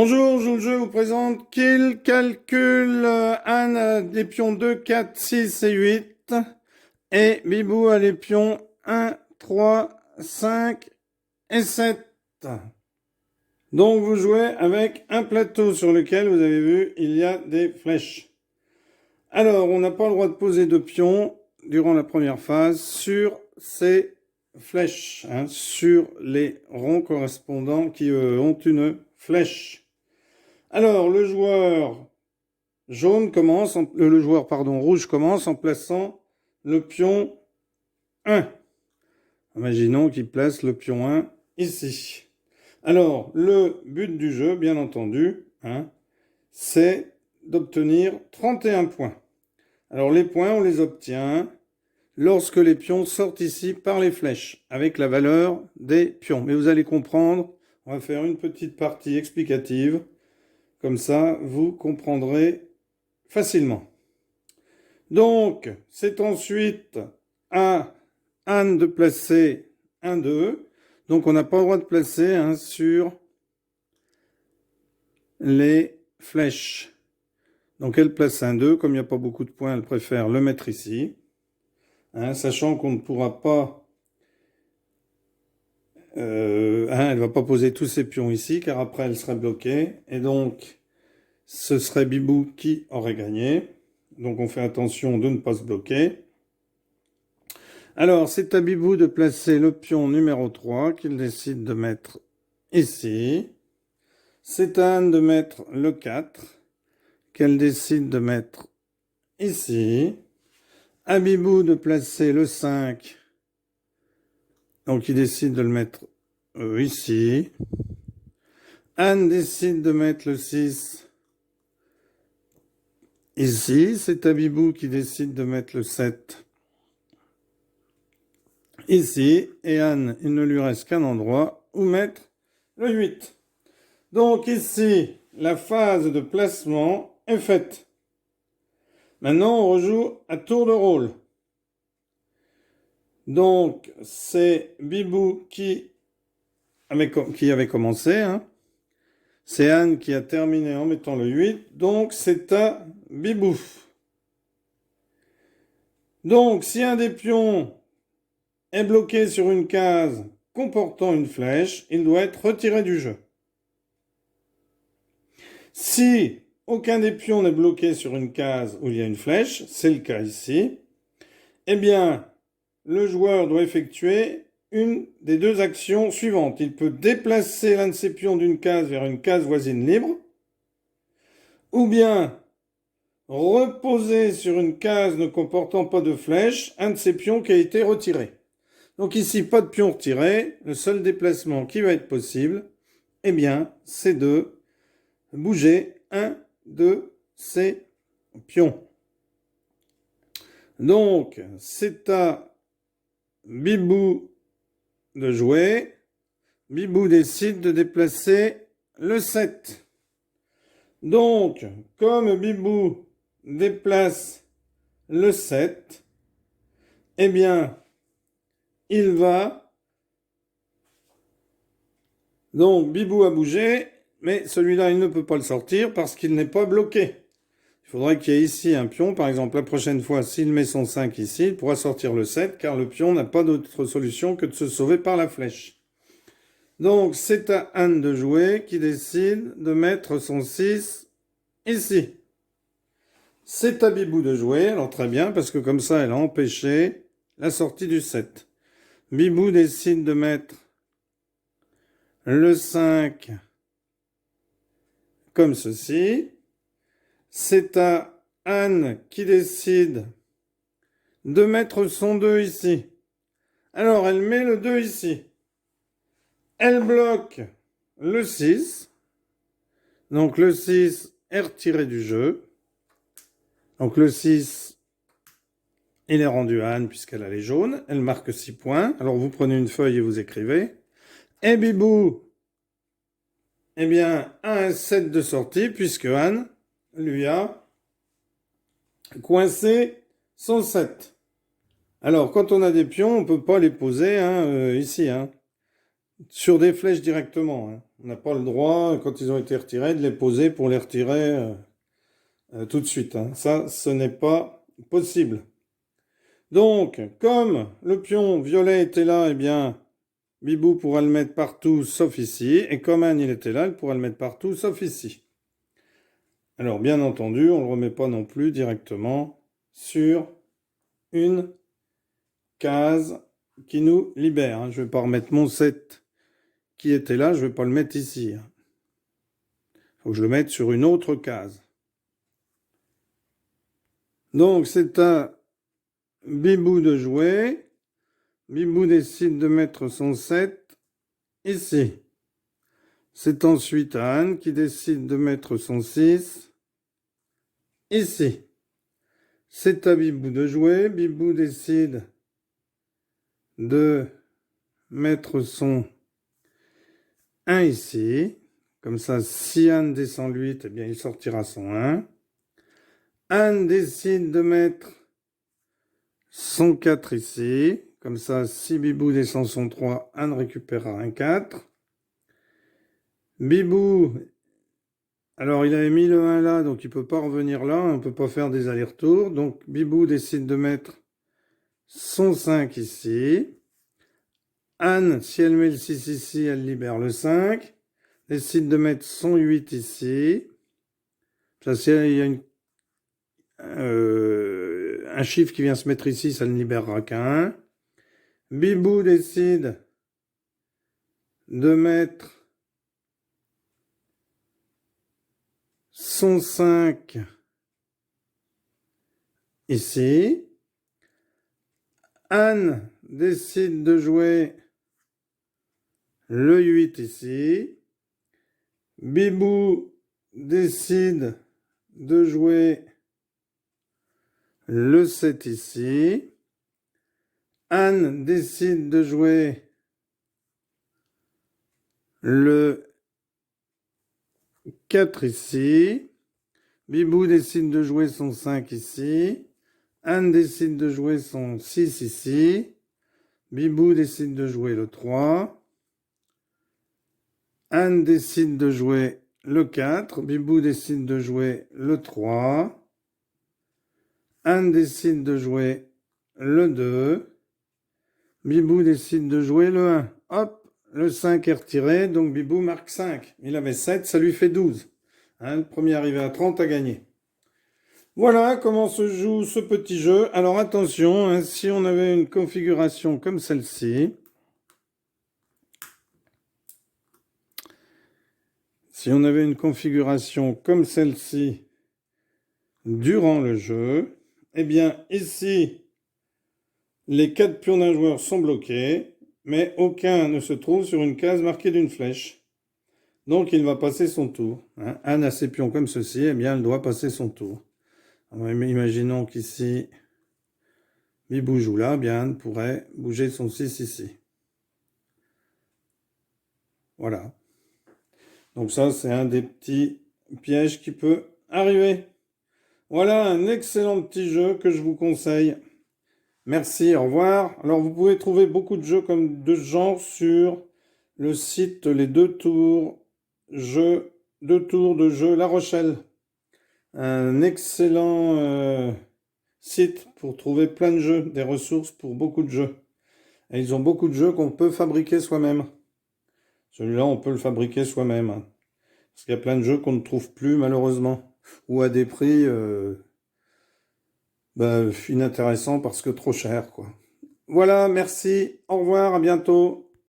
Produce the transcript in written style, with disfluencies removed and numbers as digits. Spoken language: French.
Bonjour, je vous présente qu'il calcule Anne a les pions 2, 4, 6 et 8 et Bibou a les pions 1, 3, 5 et 7. Donc vous jouez avec un plateau sur lequel vous avez vu il y a des flèches. Alors on n'a pas le droit de poser de pions durant la première phase sur ces flèches, sur les ronds correspondants qui ont une flèche. Alors, le joueur rouge commence en plaçant le pion 1. Imaginons qu'il place le pion 1 ici. Alors, le but du jeu, bien entendu, c'est d'obtenir 31 points. Alors, les points, on les obtient lorsque les pions sortent ici par les flèches, avec la valeur des pions. Mais vous allez comprendre, on va faire une petite partie explicative. Comme ça, vous comprendrez facilement. Donc, c'est ensuite à Anne de placer un 2. Donc, on n'a pas le droit de placer sur les flèches. Donc, elle place un 2. Comme il n'y a pas beaucoup de points, elle préfère le mettre ici. Sachant qu'on ne pourra pas... elle ne va pas poser tous ses pions ici, car après, elle serait bloquée. Et donc, ce serait Bibou qui aurait gagné. Donc, on fait attention de ne pas se bloquer. Alors, c'est à Bibou de placer le pion numéro 3 qu'il décide de mettre ici. C'est à Anne de mettre le 4 qu'elle décide de mettre ici. À Bibou de placer le 5. Donc, il décide de le mettre ici. Anne décide de mettre le 6 ici. C'est à Bibou qui décide de mettre le 7 ici. Et Anne, il ne lui reste qu'un endroit où mettre le 8. Donc ici, la phase de placement est faite. Maintenant, on rejoue à tour de rôle. Donc, c'est Bibou qui avait commencé. C'est Anne qui a terminé en mettant le 8. Donc, c'est à Bibou. Donc, si un des pions est bloqué sur une case comportant une flèche, il doit être retiré du jeu. Si aucun des pions n'est bloqué sur une case où il y a une flèche, c'est le cas ici, eh bien, le joueur doit effectuer une des deux actions suivantes. Il peut déplacer l'un de ses pions d'une case vers une case voisine libre, ou bien reposer sur une case ne comportant pas de flèche un de ses pions qui a été retiré. Donc ici, pas de pion retiré. Le seul déplacement qui va être possible, eh bien, c'est de bouger un de ces pions. Donc, c'est à Bibou de jouer. Bibou décide de déplacer le 7. Donc, comme Bibou déplace le 7, eh bien, il va... Donc, Bibou a bougé, mais celui-là, il ne peut pas le sortir parce qu'il n'est pas bloqué. Il faudrait qu'il y ait ici un pion. Par exemple, la prochaine fois, s'il met son 5 ici, il pourra sortir le 7, car le pion n'a pas d'autre solution que de se sauver par la flèche. Donc, c'est à Anne de jouer qui décide de mettre son 6 ici. C'est à Bibou de jouer, alors très bien, parce que comme ça, elle a empêché la sortie du 7. Bibou décide de mettre le 5 comme ceci. C'est à Anne qui décide de mettre son 2 ici. Alors, elle met le 2 ici. Elle bloque le 6. Donc, le 6 est retiré du jeu. Donc, le 6, il est rendu à Anne puisqu'elle a les jaunes. Elle marque 6 points. Alors, vous prenez une feuille et vous écrivez. Et Bibou, eh bien, a un 7 de sortie puisque Anne lui a coincé son 7. Alors, quand on a des pions, on ne peut pas les poser ici. sur des flèches directement, hein. On n'a pas le droit, quand ils ont été retirés, de les poser pour les retirer tout de suite, hein. Ça, ce n'est pas possible. Donc, comme le pion violet était là, eh bien, Bibou pourra le mettre partout sauf ici. Et comme Anne, il était là, elle pourra le mettre partout sauf ici. Alors, bien entendu, on ne le remet pas non plus directement sur une case qui nous libère, hein. Je ne vais pas remettre mon 7 qui était là, je ne vais pas le mettre ici, hein. Faut que je le mette sur une autre case. Donc, c'est à Bibou de jouer. Bibou décide de mettre son 7 ici. C'est ensuite à Anne qui décide de mettre son 6 ici. C'est à Bibou de jouer. Bibou décide de mettre son 1 ici. Comme ça, si Anne descend le 8, eh bien, il sortira son 1. Anne décide de mettre son 4 ici. Comme ça, si Bibou descend son 3, Anne récupérera un 4. Bibou, alors il avait mis le 1 là, donc il ne peut pas revenir là, on ne peut pas faire des allers-retours. Donc Bibou décide de mettre son 5 ici. Anne, si elle met le 6 ici, elle libère le 5. Décide de mettre son 8 ici. Ça, si il y a un chiffre qui vient se mettre ici, ça ne libérera qu'un. Bibou décide de mettre son 5 ici. Anne décide de jouer le 8 ici. Bibou décide de jouer le 7 ici. Anne décide de jouer le 4 ici. Bibou décide de jouer son 5 ici. Anne décide de jouer son 6 ici. Bibou décide de jouer le 3. Anne décide de jouer le 4. Bibou décide de jouer le 3. Anne décide de jouer le 2. Bibou décide de jouer le 1. Hop, le 5 est retiré, donc Bibou marque 5. Il avait 7, ça lui fait 12. Hein, le premier arrivé à 30 a gagné. Voilà comment se joue ce petit jeu. Alors attention, hein, si on avait une configuration comme celle-ci, durant le jeu, eh bien ici, les 4 pions d'un joueur sont bloqués, mais aucun ne se trouve sur une case marquée d'une flèche. Donc il va passer son tour. Hein. Anne a ses pions comme ceci, eh bien elle doit passer son tour. Alors, imaginons qu'ici, Bibou joue là, bien Anne pourrait bouger son 6 ici. Voilà. Donc ça, c'est un des petits pièges qui peut arriver. Voilà un excellent petit jeu que je vous conseille. Merci, au revoir. Alors vous pouvez trouver beaucoup de jeux comme de ce genre sur le site Les Deux Tours de jeu La Rochelle. Un excellent site pour trouver plein de jeux, des ressources pour beaucoup de jeux. Et ils ont beaucoup de jeux qu'on peut fabriquer soi-même. Celui-là, on peut le fabriquer soi-même, hein. Parce qu'il y a plein de jeux qu'on ne trouve plus, malheureusement. Ou à des prix inintéressants parce que trop cher, quoi. Voilà, merci, au revoir, à bientôt.